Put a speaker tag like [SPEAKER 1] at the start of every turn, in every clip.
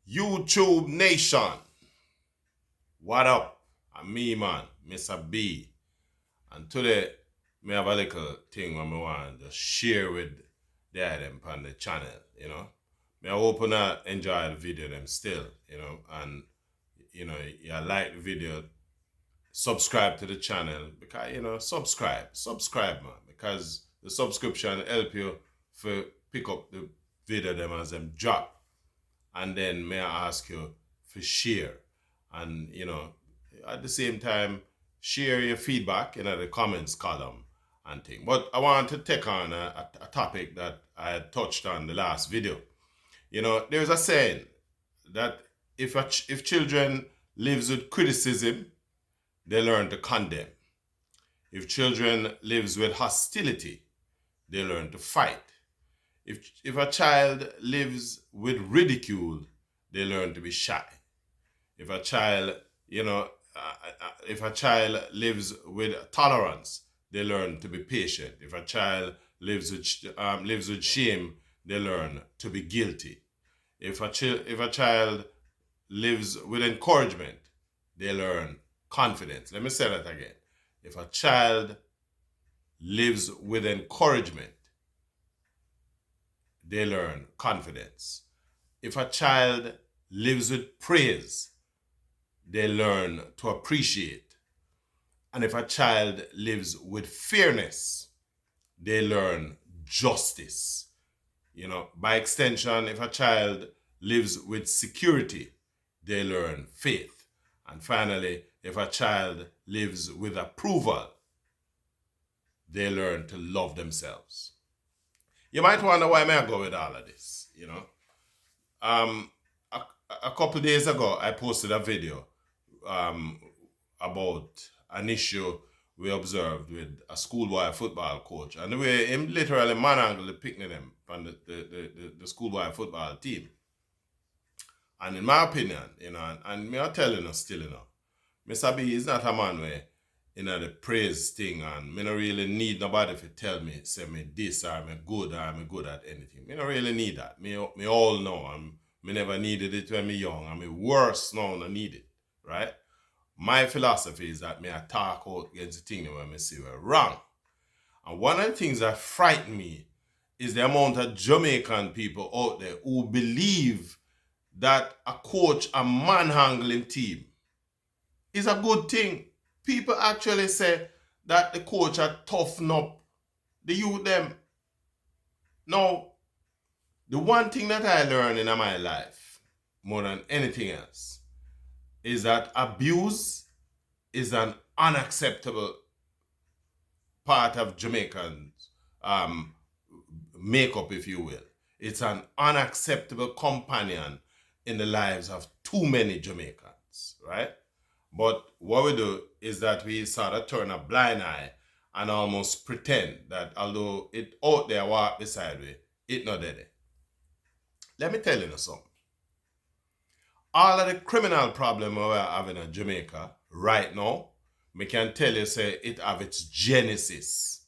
[SPEAKER 1] YouTube Nation, what up? I'm me, man, Mr. B. And today, me have a little thing where I want to share with them on the channel. Me I hope you enjoy the video them still, and, you like the video, subscribe to the channel, because, subscribe, man, because the subscription help you for pick up the video them as them drop. And then may I ask you for share, and at the same time share your feedback in the comments column and thing. But I want to take on a topic that I had touched on the last video. There's a saying that if children lives with criticism, they learn to condemn. If children lives with hostility, they learn to fight. If a child lives with ridicule, they learn to be shy. If a child, if a child lives with tolerance, they learn to be patient. If a child lives with shame, they learn to be guilty. If a child lives with encouragement, they learn confidence. Let me say that again. If a child lives with encouragement, they learn confidence. If a child lives with praise, they learn to appreciate. And if a child lives with fairness, they learn justice. By extension, if a child lives with security, they learn faith. And finally, if a child lives with approval, they learn to love themselves. You might wonder why I go with all of this, A couple of days ago, I posted a video about an issue we observed with a schoolboy football coach, and the way him literally manhandled the picnic them from the schoolboy football team. And in my opinion, and me I telling you still, Mr. B is not a man where the praise thing, and me not really need nobody to tell me, say me this or me good at anything. Me not really need that. Me all know, and me never needed it when me young, and me worse now I need it, right? My philosophy is that me I talk out against the thing when me see we're wrong. And one of the things that frighten me is the amount of Jamaican people out there who believe that a coach, a manhandling team, is a good thing. People actually say that the coach had toughened up the youth them. Now, the one thing that I learned in my life, more than anything else, is that abuse is an unacceptable part of Jamaicans' makeup, if you will. It's an unacceptable companion in the lives of too many Jamaicans, right? But what we do is that we sort of turn a blind eye and almost pretend that although it out there walk beside we, it not there. Let me tell you something. All of the criminal problem we're having in Jamaica right now, we can tell you say it have its genesis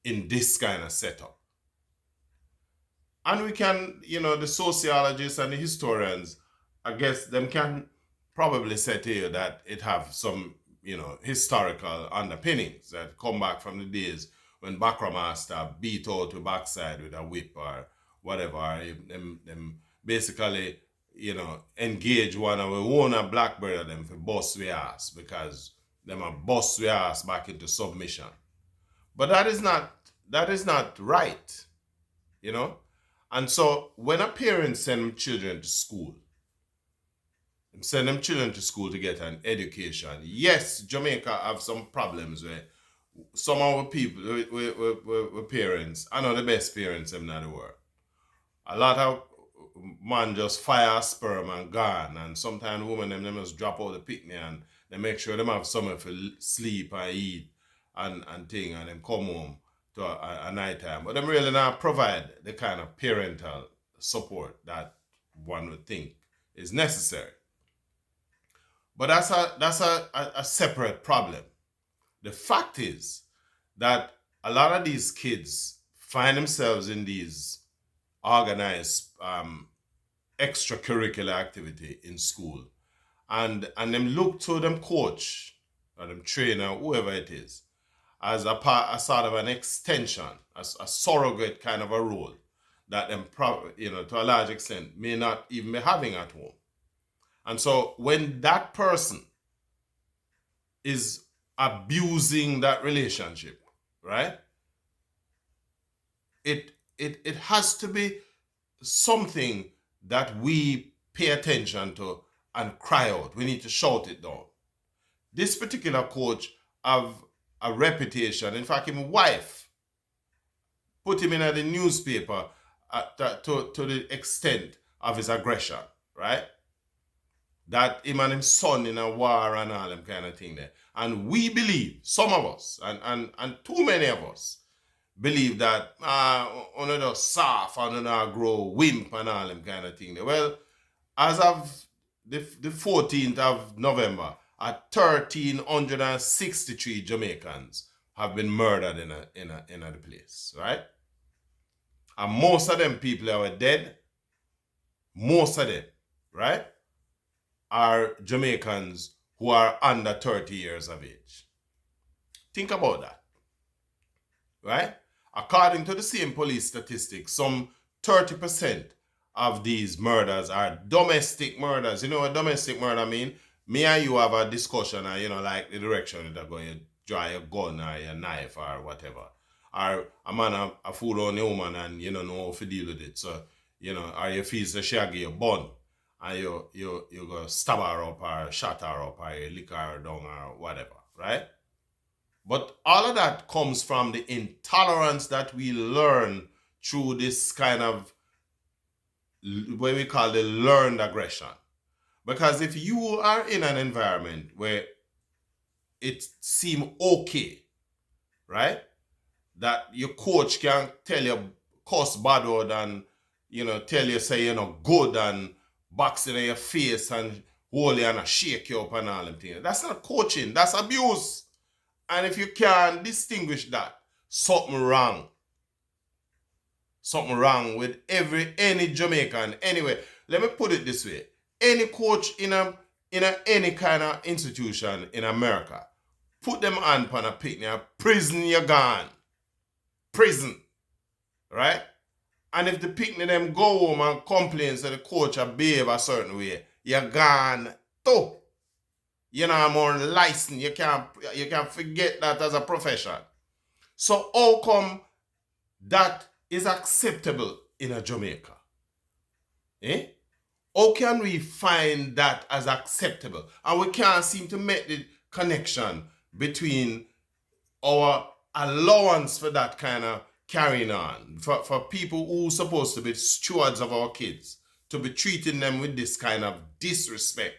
[SPEAKER 1] in this kind of setup. And we can, the sociologists and the historians, I guess them can probably say to you that it have some, historical underpinnings that come back from the days when Bakra Master beat out the backside with a whip or whatever. Them basically, engage one of our own black brother them for bust we ass because them a bust we ass back into submission. But that is not right, And so when a parent send children to school, to get an education. Yes, Jamaica have some problems where some of our people, with parents, are not the best parents in the world. A lot of man just fire sperm and gone, and sometimes women them just drop out the picnic and they make sure them have somewhere for sleep and eat and thing, and then come home to a night time. But them really not provide the kind of parental support that one would think is necessary. But that's a separate problem. The fact is that a lot of these kids find themselves in these organized extracurricular activity in school. And them look to them coach or them trainer, whoever it is, as a sort of an extension, as a surrogate kind of a role that them, to a large extent, may not even be having at home. And so when that person is abusing that relationship, right? It has to be something that we pay attention to and cry out. We need to shout it down. This particular coach have a reputation. In fact, his wife put him in the newspaper to the extent of his aggression, right? That him and his son in a war and all them kind of thing there. And we believe, some of us, and too many of us, believe that on the soft and on grow wimp and all them kind of thing there. Well, as of the 14th of November, 1,363 Jamaicans have been murdered in the place, right? And most of them people that were dead, most of them, right, are Jamaicans who are under 30 years of age. Think about that, right? According to the same police statistics, some 30% of these murders are domestic murders. You know what domestic murder mean? Me and you have a discussion and, like the direction that go, you draw your gun or your knife or whatever. Or a man a fool on a woman and you don't know how to deal with it. So, or you feel the shaggy your bun and you go stab her up or shot her up or you lick her down or whatever, right? But all of that comes from the intolerance that we learn through this kind of what we call the learned aggression. Because if you are in an environment where it seems okay, right, that your coach can tell you cuss bad word and tell you say you're not good and box in your face and hold you and shake you up and all them things. That's not coaching, that's abuse. And if you can't distinguish that, something wrong. Something wrong with any Jamaican. Anyway, let me put it this way. Any coach in any kind of institution in America, put them on a picnic, prison you're gone. Prison. Right? And if the picnic them go home and complain that the coach behave a certain way, you're gone too. You're not more licensed. You can't forget that as a profession. So how come that is acceptable in a Jamaica? Eh? How can we find that as acceptable? And we can't seem to make the connection between our allowance for that kind of carrying on, for people who are supposed to be stewards of our kids, to be treating them with this kind of disrespect.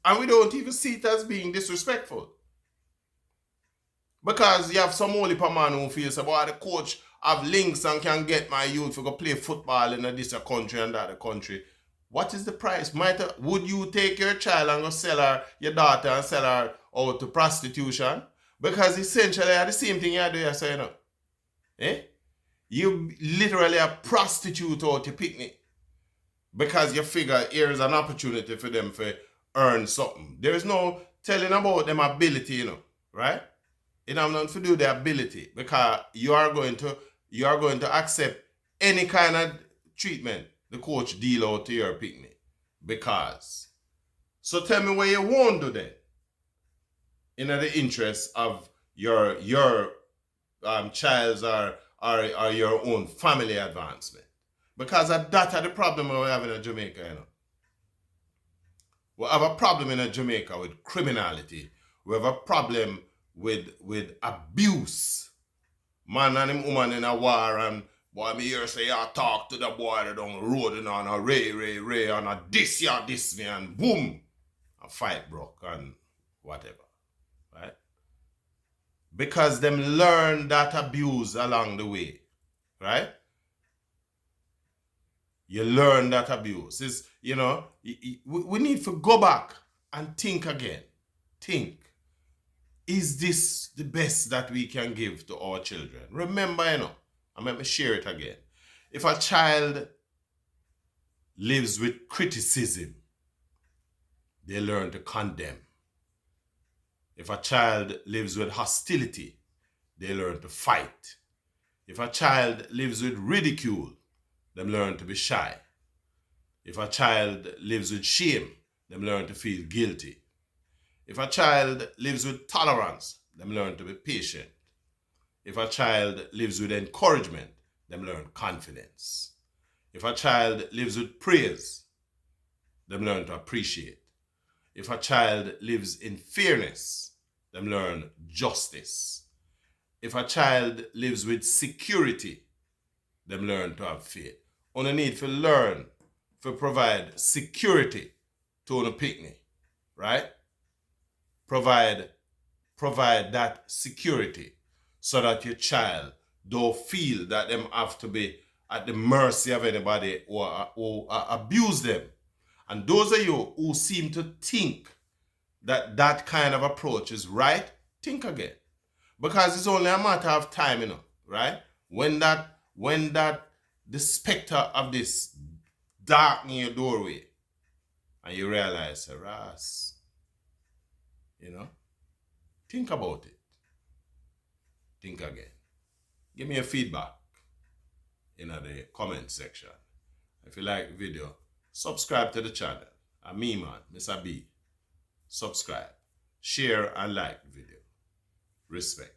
[SPEAKER 1] And we don't even see it as being disrespectful. Because you have some holy man who feels about the coach have links and can get my youth to go play football in this country and that country. What is the price? Would you take your child and go sell her, your daughter, and sell her out to prostitution? Because essentially the same thing you do yourself, You literally a prostitute out your picnic. Because you figure here's an opportunity for them to earn something. There's no telling about them ability, right? It have nothing to do with the ability, because you are going to accept any kind of treatment the coach deal out to your picnic. Because. So tell me what you won't do then. In the interest of your child's or your own family advancement. Because that's the problem we have in Jamaica, We have a problem in Jamaica with criminality. We have a problem with abuse. Man and him woman in a war and boy me hear say I talk to the boy that down the road and on a ray and a this me and boom, a fight broke and whatever. Right? Because them learn that abuse along the way. Right? You learn that abuse. It's, we need to go back and think again. Think. Is this the best that we can give to our children? Remember, and let me share it again. If a child, lives with criticism, they learn to condemn. If a child lives with hostility, they learn to fight. If a child lives with ridicule, they learn to be shy. If a child lives with shame, they learn to feel guilty. If a child lives with tolerance, they learn to be patient. If a child lives with encouragement, they learn confidence. If a child lives with praise, they learn to appreciate. If a child lives in fairness, they learn justice. If a child lives with security, they learn to have faith. On need to learn to provide security to a picnic, right? Provide that security so that your child don't feel that them have to be at the mercy of anybody or abuse them. And those of you who seem to think that that kind of approach is right, think again. Because it's only a matter of time, right? When the specter of this darken your doorway and you realize, Ras, think about it. Think again. Give me a feedback in the comment section. If you like the video, subscribe to the channel. I'm me, man, Mr. B. Subscribe, share, and like the video. Respect.